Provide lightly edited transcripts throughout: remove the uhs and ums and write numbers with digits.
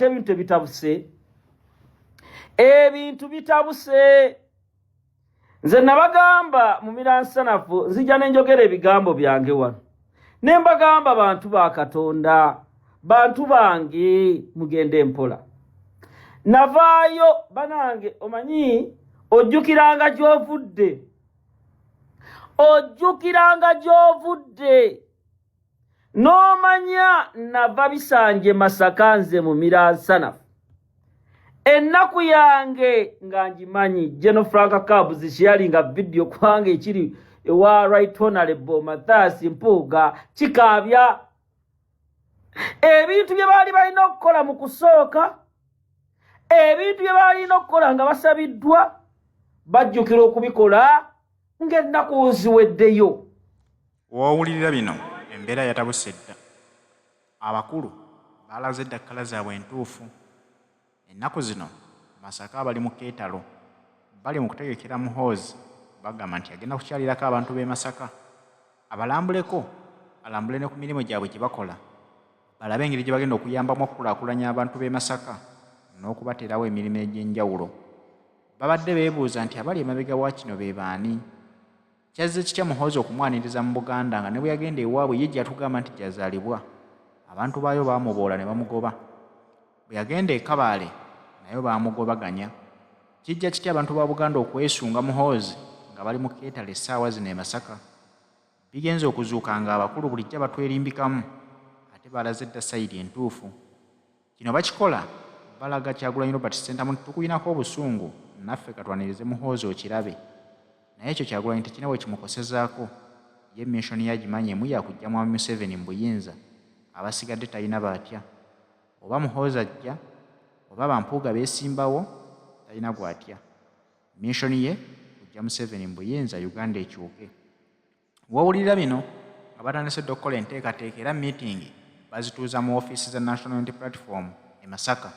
ebintu bitabuse ebintu bitabuse nze nabagamba mu miransanafu nzija nenjogera ebigambo byange wano nembagamba bantu ba Katonda bantu bange mugende mpola navaayo banange omanyi ojjukiranga gy'ovudde n'omanya nava bisanje Masaka nze mu miransanafu ennaku yange nga ngimanyi General Frank Kabuz sharinga video kwange ekiri ewa Right Honorable Mathias Mpuuga kikaabya ebintu bye baali balina okukola mu kusooka ebintu bye balina okukola nga basabiddwa bajjukira okubikola ng'ennaku ziweddeyo. Owulirira bino embeera yatabuse dda abakulu baalaze dda kkala zaabwe entuufu ennaku zino Masaka abali mu keetalo bali mu kutegekera muhoozi bagamba nti agenda kukyalirako abantu b'e Masaka abalambuleko alambule ne ku mirimu gyabwe gye bakola balabe engeri gye bagenda okuyambamu okukulaakulanya abantu b'e Masaka n'okubateerawo emirimu egy'enjawulo. Babadde beebuuza nti abali emabega wa kino be baani kyazze kitya muhoozi okumwaniriza mu Buganda nga ne bwe yagenda ewaabwe ye gyatugamba nti gyazaalibwa abantu baayo baamuboola ne bamugoba bwe yagenda e Kabaale nayo baamugobaganya kijja kitya abantu ba Buganda okwesunga muhoozi nga bali mu keetalo essaawa zino e Masaka bigenze okuzuuka nga abakulu bulijjo batwerimbikamu ate balaze dda sayidi entuufu kino bakikola balaga Kyagulanyi Robert Ssentamu nti tukuyinako obusungu naffe katwanirize muhoozi okirabe naye ekyo Kyagulanyi tekina we kimukosezaako ye mishoni yagimanyi emu yakujja Mwami Museveni mu buyinza abasigadde talina baatya oba muhoozi ajja oba Bampuuga beesimbawo talina gwatya mishoni ye kujja Museveni mu buyinza Uganda ekyuke. Wawulira bino nga batandise dda okukola enteekateeka era miitingi bazituuza mu ofiisi za National Unity Platform e Masaka.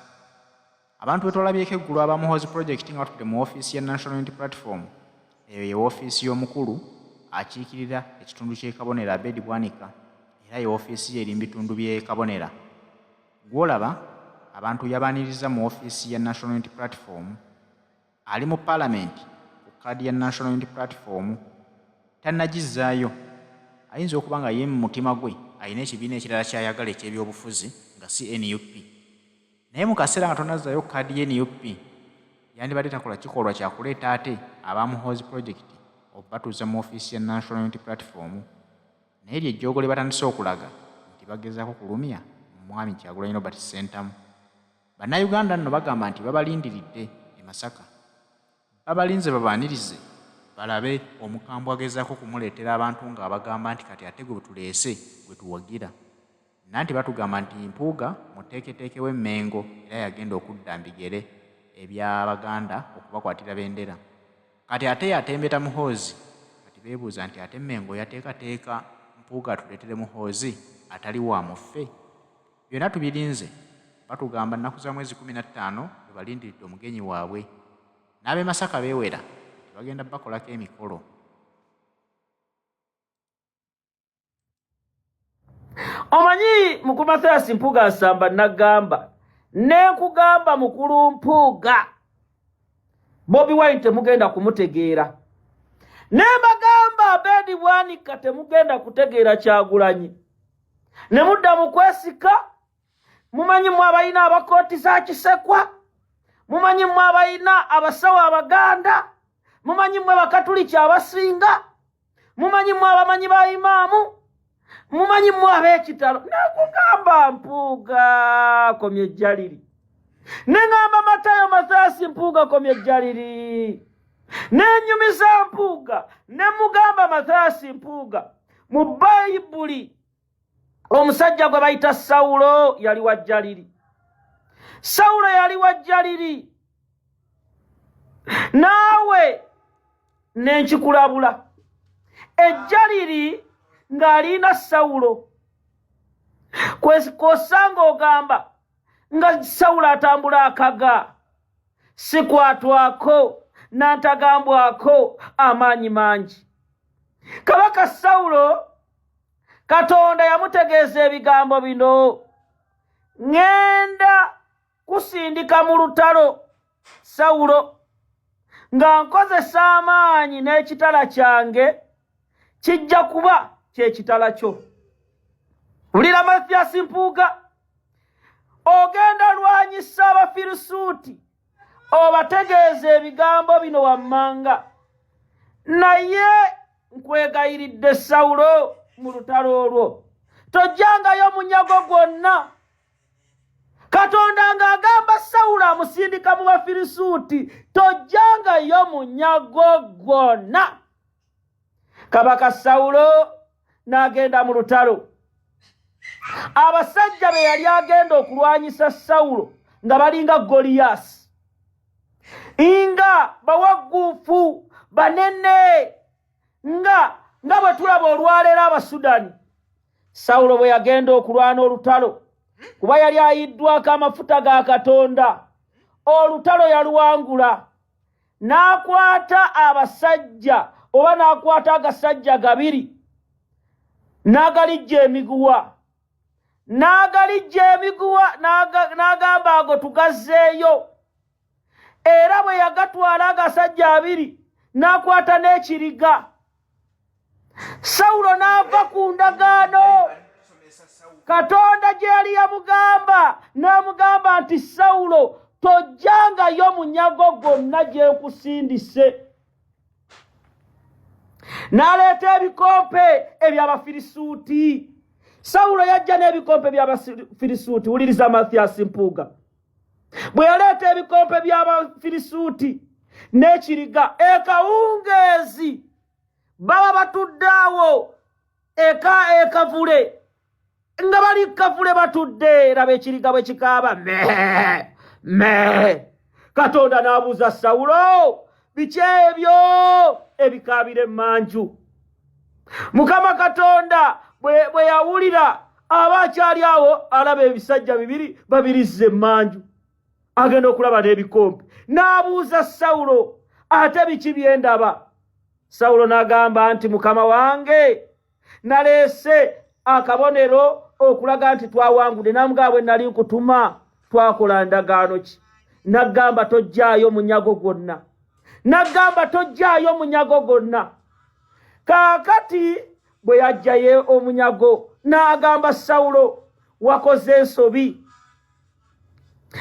Abantu betwalabyeko eggulu aba Muhoozi Project nga batudde mu ofiisi ya National Unity Platform eyo ye ofiisi y'omukulu akiikirira ekitundu ky'e Kabonera Abed Bwanika era ye ofiisi ye eri mu bitundu by'e Kabonera. Gwolaba abantu yabaaniriza mu ofiisi ya National Unity Platform ali mu Parliament ku kkaadi ya National Unity Platform tannagizaayo ayinza okuba nga ye mu mutima gwe alina ekibiina ekirala ky'ayagala eky'ebyobufuzi nga si NUP naye mu kaseera nga tonazaayo kkaadi ye NUP yandibadde takola kikolwa kyakuleeta ate aba Muhoozi Project okubatuuza mu ofiisi ya National Unity Platform naye lye ejjoogo lye batandise okulaga nti bagezaako kulumya Mwami Kyagulanyi Robert Ssentamu. Bannayuganda nno bagamba nti babalindiridde e Masaka babalinze babaanirize balabe omukambwe agezaako kumuleetera abantu ng'abagamba nti kati ate gwe tuleese gwe tuwagira nanti batugamba nti Mpuuga muteeketeeke w'Emmengo era yagenda okudda mbigere eby'Abaganda okubakwatira bendera kati ate yatembeta Muhoozi kati beebuuza nti ate Emmengo yateekateeka Mpuuga atuleetere Muhoozi atali wa muffe. Byonna tubirinze batugamba nnaku za mwezi 15 bwe balindiridde omugenyi waabwe n'ab'e Masaka beewera bagenda bakolako emikolo. Omanyi mukulu Mathias Mpuuga asamba nagamba nenkugamba mukulu Mpuuga Bobi Wine temugenda kumutegeera nembagamba Abed Bwanika temugenda kutegeera Kyagulanyi ne mudda mu kwesika mumanyi mwe abalina abakooti za Kisekwa mumanyi mwe abalina abasawo Abaganda mumanyi mwe bakatuliki abasinga mumanyi mwe abamanyi ba imaamu mumanyi mwe ab'ekitalo nakugamba Mpuuga komye ejjaliri nengamba Matayo Mathias Mpuuga komye ejjaliri nenyumiza Mpuuga nemugamba Mathias Mpuuga mu Bayibuli omusajja gwe bayita Sawulo yali wajjaliri Sawulo yali wajjaliri naawe nenkikulabula ejjaliri ng'alina Sawulo kwosanga ogamba nga Sawulo atambula akaga sikwatwako n'antagambwako amaanyi mangi. Kabaka Sawulo Katonda yamutegeeza ebigambo bino ngenda bansindika mu lutalo Sawulo nga nkozesa amaanyi n'ekitala kyange kijja kuba kyekitala kyo. Wulira Mathiasi Mpuuga, ogenda lwanyisa Abafirisuuti obategeeza ebigambo bino wammanga, naye nkwegayiridde Sawulo mu lutalo olwo tojjangayo munyago gwonna. Katonda ng'agamba Sawulo amusindika mu Bafirisuuti, tojjangayo munyago gwonna. Kabaka Sawulo n'agenda mu lutalo. Abasajja be yali agenda okulwanyisa Sawulo nga balinga Goliyasi, nga bawagguufu banene nga bwe tulaba olwaleero Abasudani. Sawulo bwe yagenda okulwana olutalo, kuba yali ayiddwako amafuta ga Katonda, olutalo yaluwangula. N'akwata abasajja oba n'akwata agasajja gabiri n'agalijja emiguwa, n'agamba ago tugazzeeyo. Era bwe yagatwala agasajja abiri n'akwata n'ekiriga. Sawulo n'ava ku ndagaano Katonda gye yali yamugamba, n'amugamba nti Sawulo tojjangayo munyago gwonna gye nkusindise. N'aleeta ebikompe eby'Abafirisuuti. Sawulo yajja n'ebikompe by'Abafirisuuti. Wuliriza Mathiasi Mpuuga. Bwe yaleeta ebikompe by'Abafirisuuti n'ekiriga, ekawungeezi baba batudde awo ekavule, nga bali kavule batudde. Laba ekiriga bwe kikaaba me. Katonda n'abuuza Sawulo, biki ebyo ebikaabira emmanju? Mukama Katonda bwe yawulira aba akyali awo, alaba ebisajja bibiri babirizza emmanju, agenda okulaba n'ebikompe. N'abuuza Sawulo, ate biki bye ndaba? Sawulo n'agamba nti, Mukama wange, naleese akabonero okulaga nti twawangudde. N'amugamba, bwe nali nkutuma twakola ndagaano ki? N'agamba tojjaayo munyago gwonna. Kaakati bwe yajjayo omunyago, n'agamba Sawulo, wakoze ensobi,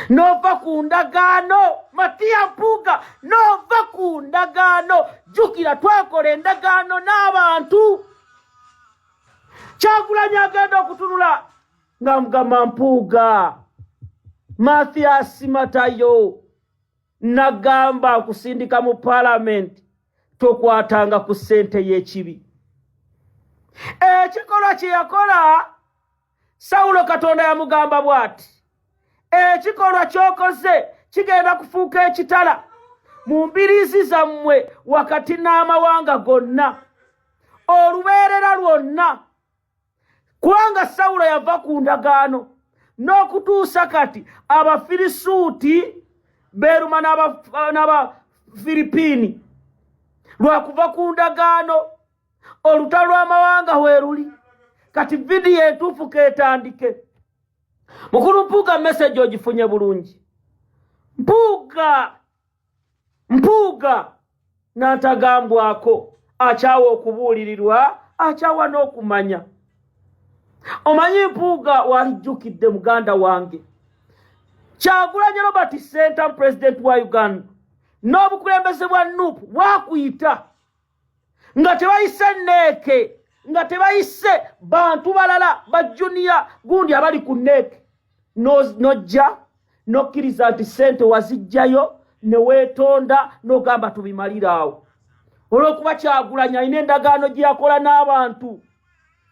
n'ova ku ndagaano. Mathiasi Mpuuga, n'ova ku ndagaano. Jjukira twakola endagaano n'abantu. Kyagulanyi agenda okutunula ng'amugamba Mpuuga, Mathiasi Matayo, nagamba nkusindika mu Paalamenti, tokwatanga ku ssente y'ekibi. Ekikolwa kye yakola Sawulo, Katonda yamugamba bw'ati, ekikolwa ky'okoze kigenda kufuuka ekitala mu mbiriizi zammwe wakati n'amawanga gonna, olubeerera lwonna. Kubanga Sawulo yava ku ndagaano n'okutuusa kati Abafirisuuti beeruma n'Abafiripiini. Lwakuva ku ndagaano, olutalo lw'amawanga weeruli. Kati vidiyo entuufu keetandike. Mukulu Mpuuga, message ogifunye bulungi. Mpuuga n'atagambwako, akyawa okubuulirirwa, akyawa n'okumanya. Omanyi Mpuuga walijjukidde muganda wange Kyagulanyi Robert Ssentamu, president wa Uganda, n'obukulembeze bwa NUP bwakuyita nga tebayise nneeke, nga tebayise bantu balala ba junior gundi abali ku nneeke. Nojja n'okkiriza nti ssente wazijjayo ne weetonda n'ogamba tubimalira awo. Olw'okuba Kyagulanyi alina endagaano gye yakola n'abantu.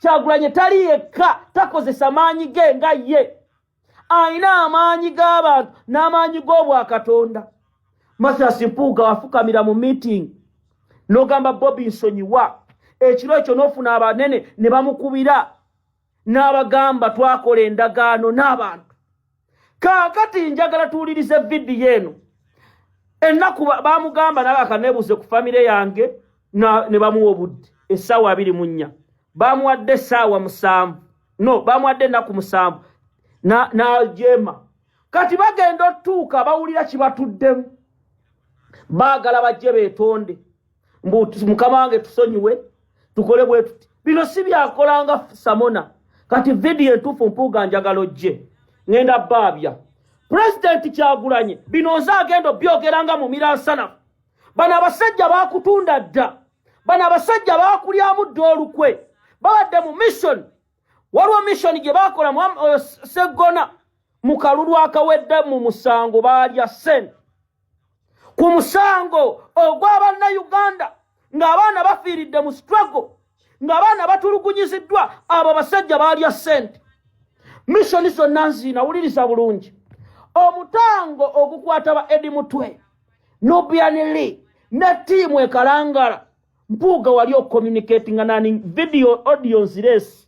Kyagulanyi tali yekka, takozesa maanyi ge nga ye. Alina amaanyi g'abantu n'amaanyi g'obwakatonda. Mathiasi Mpuuga wafukamira mu meeting n'ogamba Bobi nsonyiwa. Ekiro ekyo n'ofuna abanene ne bamukubira n'abagamba twakola endagaano n'abantu. Kaakati njagala tuwulirize vidiyo eno. Ennaku baamugamba nawe akaneebuuze ku famire yange ne bamuwa obudde essaawa 24. Bamuwadde essaawa 7. No, bamuwadde ennaku 7. N'ajeema. kati bagenda otuuka bawulira kibatuddemu baagala bajje beetonde mukama wange tusonyiwe tukole bwe tuti bino si byakolanga Samona kati vidiyo entuufu Mpuuga njagala ojje ngenda baabya President Kyagulanyi bino nze agenda obyogeranga mu Miransanafu bano abasajja baakutunda dda bano abasajja baakulyamu dda olukwe babadde mu mission waliwo mission gye baakola Seggona mu kalulu akawedde mu musango baalya ssente ku musango ogw'Abannayuganda ng'abaana bafiiridde mu struggle ng'abaana batulugunyiziddwa abo basajja baalya ssente mission zonna nzinawuliriza bulungi omutango ogukwata ba Edi Mutwe Nubianili ne tiimu ekalangala Mpuuga wali ocommunicatinga nani video audio nziresi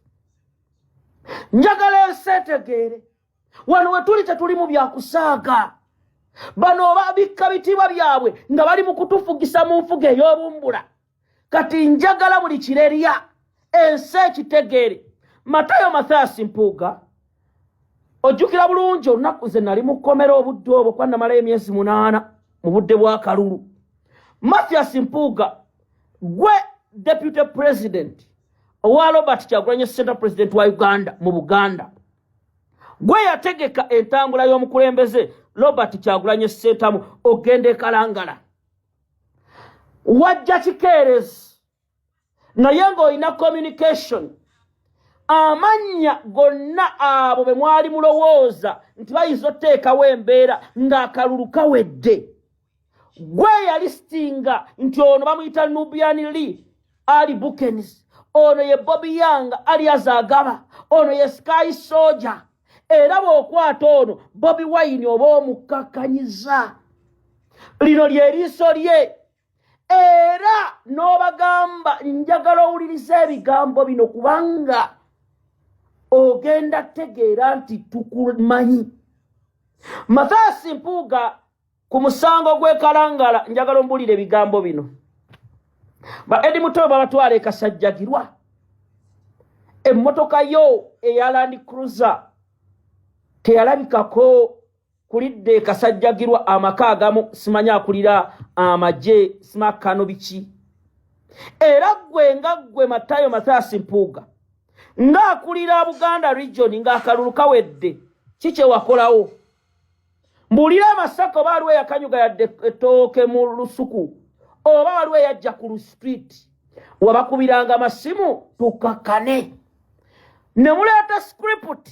njagala ensetegeere wano wetuli tetuli mu byakusaaga bano babikka bitiibwa byabwe nga bali mu kutufugisa mu nfuga ey'obumbula kati njagala buli kirerya ensi ekitegeere Matayo Mathias Mpuuga ojjukira bulungi olunaku nze nali mu kkomera obudde obwo kwannamala emyezi 8 mu budde bwa kalulu Mathias Mpuuga gwe deputy president owa Robert Kyagulanyi Center president wa Uganda mu Buganda gwe yategeka entambula y'omukulembeze Robert Kyagulanyi Center ogende kalangala wajja kikeerezi naye ng'olina communication amanya gonna abo be mwali mulowooza nti bayinza otteekawo embeera ng'akalulu kawedde gwe yalistinga nti ono bamuyita Nubianili Ali Bukens ono ye Bobby Young alias Agaba ono ye Sky Soldier era bw'okwata ono Bobi Wine oba omukkakanyiza lino lyeriiso lye era n'obagamba njagala owuliriza ebigambo bino kubanga ogenda tegeera nti tukumanyi Mathias Mpuuga ku musango gw'ekalangala njagala ombulira ebigambo bino ba Edi Mutwe babatwala ekasajjagirwa emmotoka yo eya Land Cruiser teyalabikako kulidde ekasajjagirwa amaka agamu simanya akulira amagye simakano biki era gwe nga gwe Matayo Mathias Mpuuga ng'akulira Buganda region ng'akalulu kawedde kikye wakolawo mbulira Masaka oba waliwo yakanyuga yadde ettooke mu lusuku oba waliwo yajja ku street wabakubiranga amasimu tukakane ne muleeta script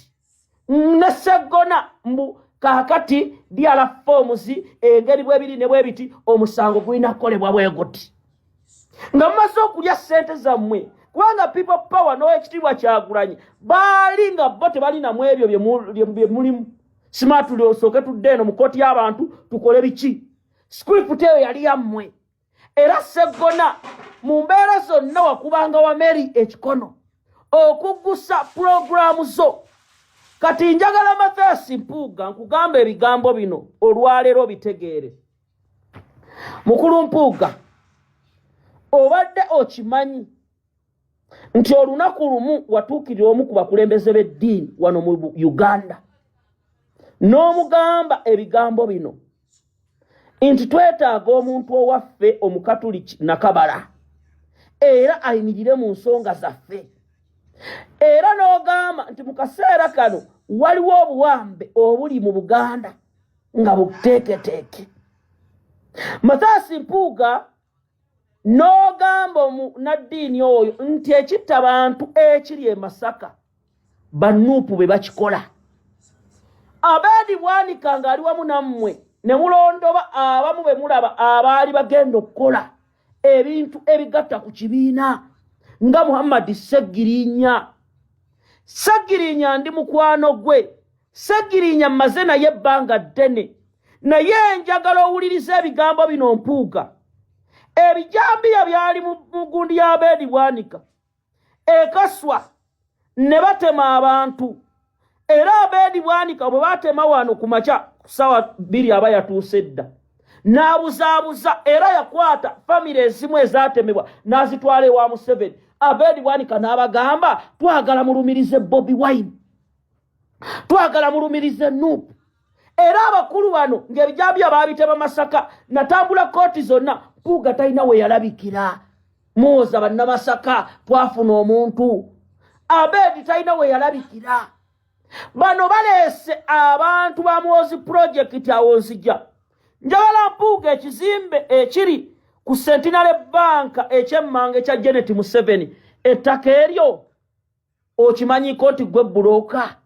ne Seggona mbu kakati diala forms engeri bwebiri ne bwebiti omusango gwina kolebwa bweguti nga mumaze okulya ssente zammwe kubanga people power n'ekitiibwa Kyagulanyi baali nga bo tebalina mu ebyo bye mulimu smart lyosooke tudde eno mu kkooti y'abantu tukole biki script eyo yali yammwe era Seggona mu mbeera zonna wakubanga wa Mary ekikono okuggusa programu zo kati njagala Mathias Mpuuga nkugamba ebigambo bino olwaleero bitegeere mukulu Mpuuga obadde okimanyi nti olunaku lumu watuukirira omu ku bakulembeze b'eddiini wano mu Uganda n'omugamba ebigambo bino nti twetaaga omuntu owaffe omukatuliki Nakabala era ayimirire mu nsonga zaffe era n'ogamba nti mu kaseera kano waliwo obuwambe obuli mu Buganda nga buteeketeeke Mathias Mpuuga n'ogamba omunaddiini oyo nti ekitta bantu ekiri e Masaka bannuupu be bakikola Abed Bwanika ng'ali wamu nammwe ne mulondoba abamu be mulaba abaali bagenda okukola ebintu ebigatta ku kibiina nga Muhammad Seggirinya ndi mukwano gwe Seggirinya mmaze naye ebbanga ddene naye njagala owuliriza ebigambo bino Mpuuga ebijambiya byali mu gundi ya Abed Bwanika ekaswa ne batema abantu era Abed Bwanika bwe batema wano ku makya sawa 2 aba yatuuse dda n'abuzaabuza era yakwata famire ezimu ezatemebwa n'azitwala ewa Museveni Abed Bwanika n'abagamba twagala mulumirize Bobi Wine twagala mulumirize Nuupu era abakulu bano ng'ebijambya baabiteba Masaka natambula kooti zonna Mpuuga talina we yalabikira muwoza bannamasaka twafuna omuntu Abed talina we yalabikira bano baleese abantu ba Muhoozi project awo nzija njagala Mpuuga ekizimbe ekiri ku Centenary Bank ekyemmanga ekya Janet Museveni ettaka eryo okimanyiko nti gwe bbulooka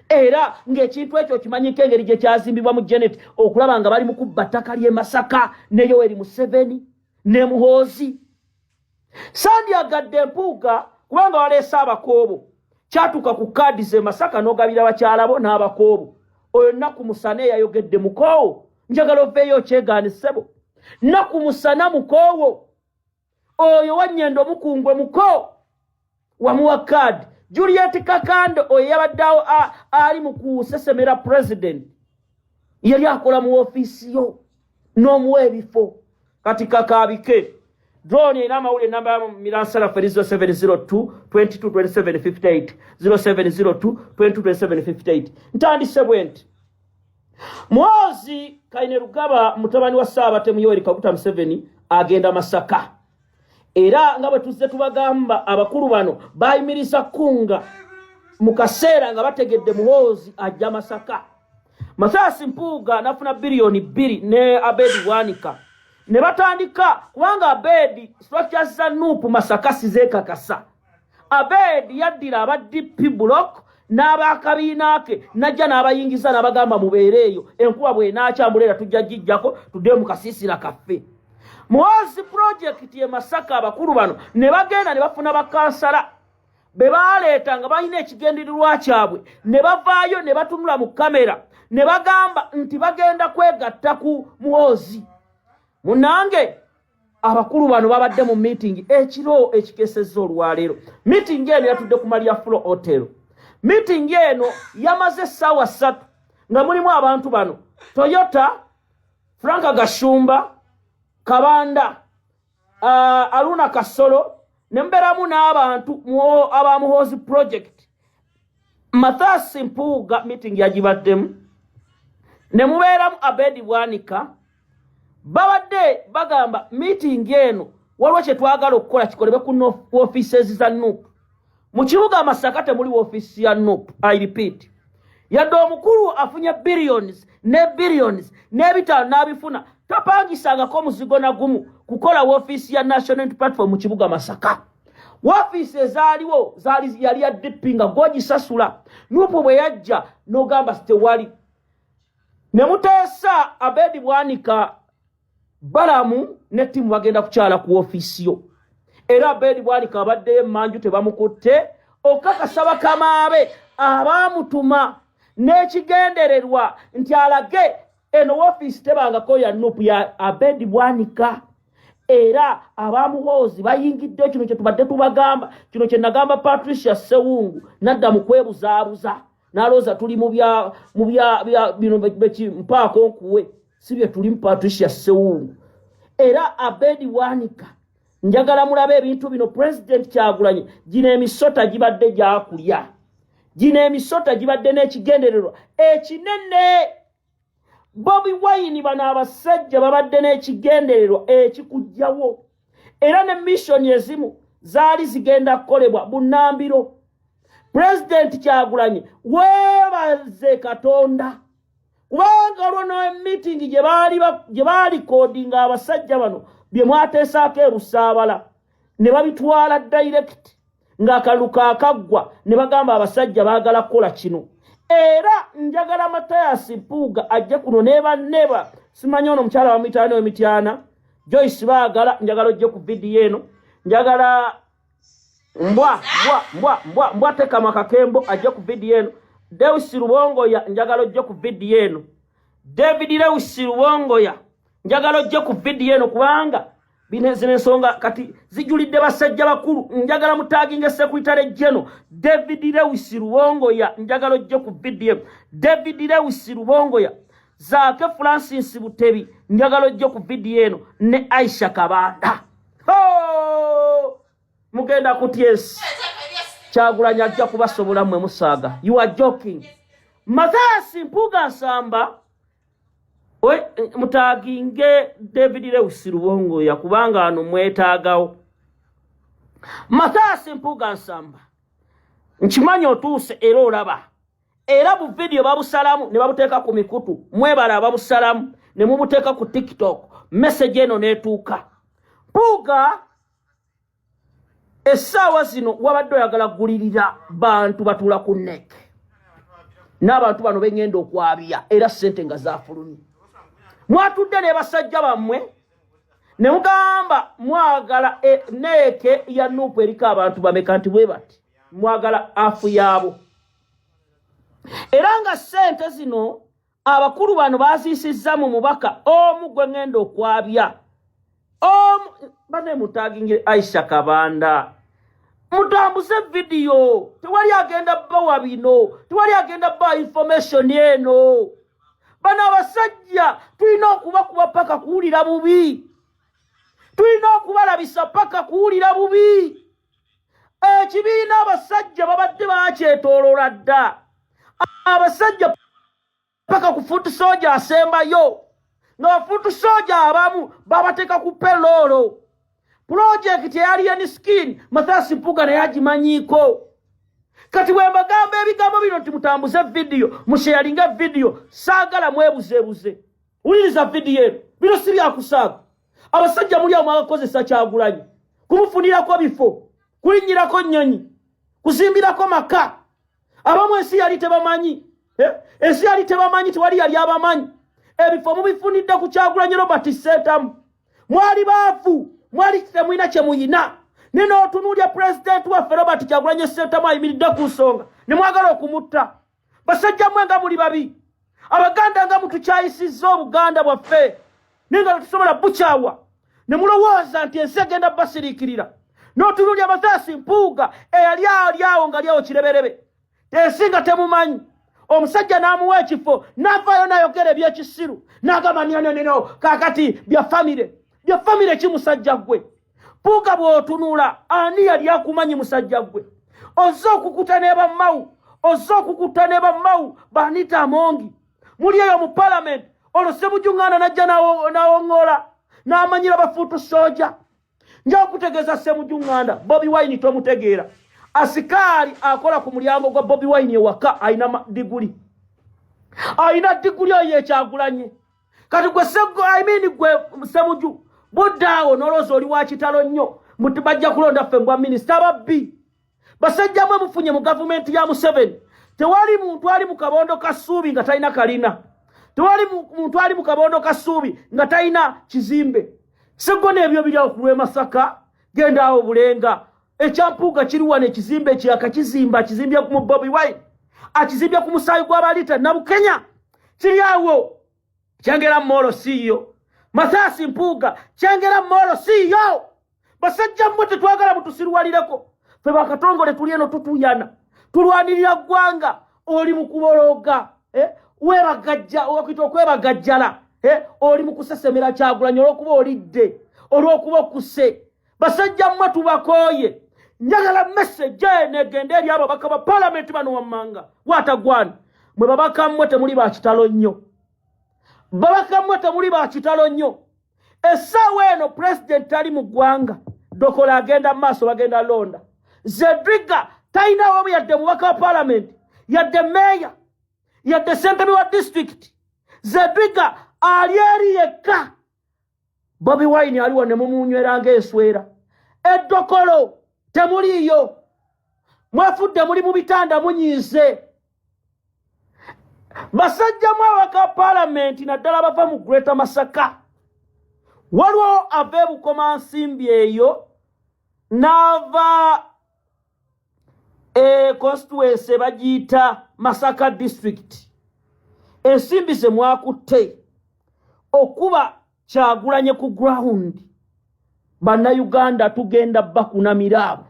era ng'ekintu ekyo okimanyiko engeri gye kyazimbibwa mu Janet okulaba nga bali mu kubba ttaka ly'e Masaka ne Yoweri Museveni ne Muhoozi sandyagadde Mpuuga kubanga waleese abakoobo kyatuuka ku kaadi z'e Masaka n'ogabira bakyala bo n'abakoobo oyo Nnaku Musana eyayogedde mukoowo njagala oveeyo okyegaanissebo Nnaku Musana mukoowo oyo Wannyendo Mukungwe mukoowo wamuwa kaadi Juliet Kakande oyo yabaddeawo ali mu kusesemera president yali akola mu ofiisi yo n'omuwa ebifo kati kakaabike drone ina mawulire namba ya Miransala Ferizo 702 222758 0702 222758 ntandise bwenti Muhoozi Kainerugaba mutabani wa Ssaabatemu Yoweri Kaguta Museveni agenda Masaka era nga bwe tuzze tubagamba abakulu bano bayimiriza kunga mu kaseera nga bategedde Muhoozi ajja Masaka Masasi Mpuuga nafuna biliyoni 2 ne Abed Bwanika ne batandika kubanga Abed structures za Nuupu Masaka sizekakasa Abed yaddira aba DP block n'abakabiina ke najja n'abayingiza n'abagamba mubeereeyo enkuba bw'enaakyambulera tujja gijjako tudde mu kasiisira kaffe Muhoozi project ye Masaka abakulu bano ne bagenda ne bafuna bakansala be baaleeta nga balina ekigendeerwa kyabwe ne bavaayo ne batunula mu kamera ne bagamba nti bagenda kwegatta ku Muhoozi munange abakulu bano babadde mu meeting ekiro ekikesezza olwaleero meeting eno yatudde ku Maria Flow Hotel meeting eno yamaze essaawa 3 nga mulimu abantu bano Toyota Franka Gashumba Kabanda Aruna Kasolo nemberamu n'abantu aba Muhoozi project Mathasi Mpuuga meeting yagibaddemu ne mubeeramu Abed Bwanika babadde bagamba meeting eno waliwo kye twagala okukola kikolebe ku offices za Nuupu mu kibuga Masaka temuli office ya Nuupu I repeat yadde omukulu afunye billions n'ebitaano n'abifuna tapangisangako muzigo na gumu kukola office ya National Platform mu kibuga Masaka office ezaaliwo yali ya DP nga gwogisasula Nuupu bwe yajja n'ogamba tewali ne muteesa Abed Bwanika Balamu ne timu bagenda kukyala ku office yo era Abed Bwanika abaddeyo emmanju tebamukutte okakasa bakamaabe abamutuma n'ekigendererwa nti alage eno office tebangako ya Nuupu ya Abed Bwanika era abamuhoozi bayingidde kino kye tubadde tubagamba kino kye nagamba Patricia Sewungu nadda mu kwebuzaabuza n'alooza tuli mu bya bino mpaako nkuwe si bye tuli mu Patricia Sewungu era Abed Bwanika njagala mulabe ebintu bino President Kyagulanyi gino emisota gibadde gyakulya gino emisota gibadde n'ekigendererwa ekinene Bobi Wine bano abasajja babadde n'ekigendererwa ekikujjawo era ne mission ezimu zaali zigenda kukolebwa bunnambiro President Kyagulanyi weebaze Katonda kubanga olwo meeting gye baali codinga abasajja bano bye mwateesaako erusaabala ne babitwala direct ng'akalulu kaakaggwa ne bagamba abasajja baagala kukola kino era njagala Mathias Mpuuga ajje kuno neba simanyi ono omukyala wa mitaano w'emityana Joyce baagala njagala ojje ku video eno njagala mbwa tekama kakembo ajje ku video eno Lewis Rubongoya njagala ojje ku video eno David Lewis Rubongoya njagala ojje ku video eno kubanga binezine ensonga kati zijulidde basajja bakulu njagala mutaginga Secretary General David Lewis Rubongoya njagala ojje ku video David Lewis Rubongoya Zaake Francis Butebi njagala ojje ku video eno ne Aisha Kabanda mugenda kutyesi Kyagulanyi ajja kubasobola mmwe musaaga you are joking Mathias Mpuuga Nsamba mutaginge David Lewis Rubongo yakubanga ano mwetaagawo. Mathias Mpuuga Nsamba nkimanyi otuuse era olaba era bu video babusalamu ne babuteeka ku mikutu mwebala ababusalamu ne mubuteeka ku TikTok message eno neetuuka. Mpuuga essaawa zino wabadde oyagala gulirira bantu batuula ku neck n'abantu bano bengenda okwabya era ssente nga zaafulumye. Mwatudde ne basajja bammwe ne mugamba mwagala neeke ya Nuupu eriko abantu bameka nti bwe bati mwagala afu yaabo. Era nga ssente zino abakulu bano baziisizza mu mubaka omu gwe ngenda okwabya. Bane mutagingire Aisha Kabanda. Mutambuze video. Tewali agenda bawa bino. Tewali agenda bawa information eno. Bana abasajja tulina okubakuba paka kuwulira bubi. Tulina okubalabisa paka kuwulira bubi. Ekibiina abasajja babadde bakyetooloola dda. Abasajja paka ku foot soldier asembayo. Nga foot soldier abamu babateeka ku peloolo. Project yali eni skin Mathias Mpuuga naye agimanyiiko. Kati bwe mbagamba ebigambo bino nti mutambuze video musharinga video saagala mwebuzeebuze. Wuliriza video eno bino si byakusaaga. Abasajja muli awo mwagakozesa Kyagulanyi kumufunirako bifo kulinnyirako nnyonyi kuzimbirako maka. Abamu ensi yali tebamanyi. Ensi yali tebamanyi tewali yali abamanyi. Ebifo mubifunidde ku Kyagulanyi Robert Sentamu. Mwali baafu mwali temwina kye muyina. Nino otunuulya president waffe Robert Kyagulanyi Sentamu ayimiridde ku nsonga ne mwagala okumutta. Basajja mmwe nga muli babi. Abaganda nga mutukyayisizza Obuganda bwaffe nenga tusobola bukyawa ne mulowooza nti ensi egenda basiriikirira. N'otunuulya Mathias Mpuuga eyali awo nga lyawo kireberebe. Ensi nga temumanyi. Omusajja n'amuwa ekifo n'avaayo n'ayogera ebyekisiru n'agamba nino kaakati bya famire ki musajja gwe. Mpuuga bw'otunula ani yali akumanyi musajja gwe. Ozze okukuta ne bammawu Banita Amongi muli eyo mu parliament. Ono Ssemujjuŋŋanda najja n'awoŋŋola n'amanyira bafuutu soja. Nja okutegeeza Ssemujjuŋŋanda Bobi Wine tomutegeera. Asikaali akola ku mulyango gwa Bobi Wine ewaka ayina diguli. Ayina diguli oyo Kyagulanyi. Kati gwe Ssemujju buddaawo noloza oli wa kitalo nnyo muti bajja kulonda ffe mbwa minisita babbi. Basajja mwe mufunye mu gavumenti ya Museveni. Tewali muntu ali mu kabondo ka Ssuubi nga talina kalina. Tewali muntu ali mu kabondo ka Ssuubi nga talina kizimbe. Segona ebyo biri awo ku lw'e Masaka genda awo Bulenga. Ekya Mpuuga kiri wano ekizimbe kyakakizimba akizimbye ku Bobi Wine. Akizimbye ku musaayi gw'abalita Nabukenya. Kiri awo. Kyengera Molo siiyo. Mathias Mpuuga kyengera Molo siiyo. Basajja mmwe tetwagala mutusirwalireko. Ffe bakatongole tuli eno tutuyana. Tulwanirira ggwanga oli mu kubologa. Webagajja okuyita okwebagajjala. Oli mu kusesemera Kyagulanyi olw'okuba olidde. Olw'okuba okuse. Basajja mmwe tubakooye. Njagala message negende eri ababaka ba parliament bano wammanga. Watagwana. Mwe babaka mmwe temuli ba kitalo nnyo. Babaka mmwe temuli ba kitalo nnyo. Essaawa eno president ali mu ggwanga. Dokola agenda maaso bagenda londa. Zedriga talina wamu yadde mubaka wa parliament. Yadde meya. Yadde ssentebe wa district. Zedriga ali eri yekka. Bobi Wine aliwo ne mumunyweranga enswera. Eddokolo temuliyo. Mwafudde muli mu bitanda munyiize. Basajja mwawaka parliament naddala bava mu Greater Masaka. Waliwo ava Bukomansimbi eyo n'ava constituency bagiyita Masaka district. Ensimbi ze mwakutte okuba Kyagulanyi ku ground. Bannayuganda tugenda bakunamira abo.